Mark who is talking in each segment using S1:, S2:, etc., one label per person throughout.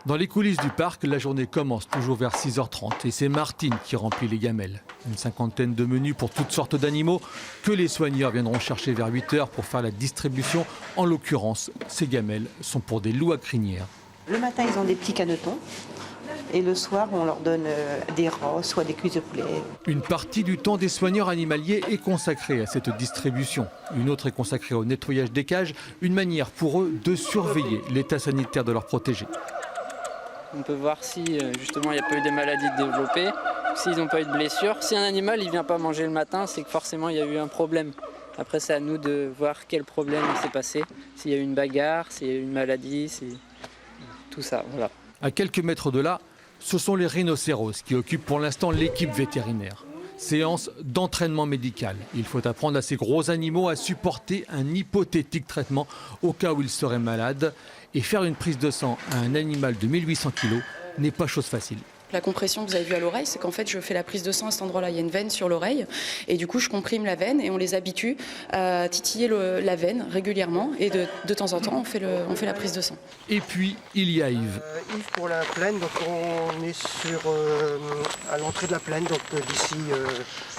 S1: Dans les coulisses du parc, la journée commence toujours vers 6h30 et c'est Martine qui remplit les gamelles. Une cinquantaine de menus pour toutes sortes d'animaux que les soigneurs viendront chercher vers 8h pour faire la distribution. En l'occurrence, ces gamelles sont pour des loups à crinière.
S2: Le matin, ils ont des petits canetons. Et le soir, on leur donne des rôs, soit des cuisses de poulet.
S1: Une partie du temps des soigneurs animaliers est consacrée à cette distribution. Une autre est consacrée au nettoyage des cages, une manière pour eux de surveiller l'état sanitaire de leurs protégés.
S3: On peut voir si justement il n'y a pas eu des maladies développées, s'ils n'ont pas eu de blessures. Si un animal ne vient pas manger le matin, c'est que forcément il y a eu un problème. Après c'est à nous de voir quel problème s'est passé, s'il y a eu une bagarre, s'il y a eu une maladie, tout ça. Voilà.
S1: À quelques mètres de là, ce sont les rhinocéros qui occupent pour l'instant l'équipe vétérinaire. Séance d'entraînement médical. Il faut apprendre à ces gros animaux à supporter un hypothétique traitement au cas où ils seraient malades. Et faire une prise de sang à un animal de 1800 kg n'est pas chose facile.
S4: La compression que vous avez vue à l'oreille, c'est qu'en fait je fais la prise de sang à cet endroit-là. Il y a une veine sur l'oreille et du coup je comprime la veine et on les habitue à titiller la veine régulièrement et de temps en temps on fait la prise de sang.
S1: Et puis il y a Yves.
S5: Yves pour la plaine, donc on est à l'entrée de la plaine, donc d'ici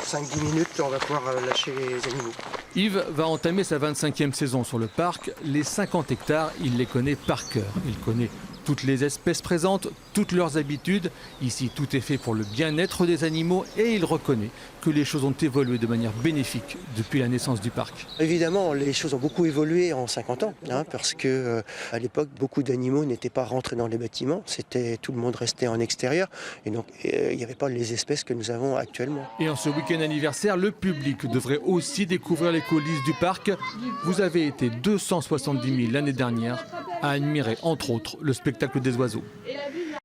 S5: 5-10 minutes on va pouvoir lâcher les animaux.
S1: Yves va entamer sa 25e saison sur le parc. Les 50 hectares, il les connaît par cœur. Il connaît toutes les espèces présentes, toutes leurs habitudes. Ici, tout est fait pour le bien-être des animaux et il reconnaît que les choses ont évolué de manière bénéfique depuis la naissance du parc.
S5: Évidemment, les choses ont beaucoup évolué en 50 ans, parce que à l'époque, beaucoup d'animaux n'étaient pas rentrés dans les bâtiments. Tout le monde restait en extérieur et donc il n'y avait pas les espèces que nous avons actuellement.
S1: Et en ce week-end anniversaire, le public devrait aussi découvrir les coulisses du parc. Vous avez été 270 000 l'année dernière à admirer, entre autres, le spectacle des oiseaux.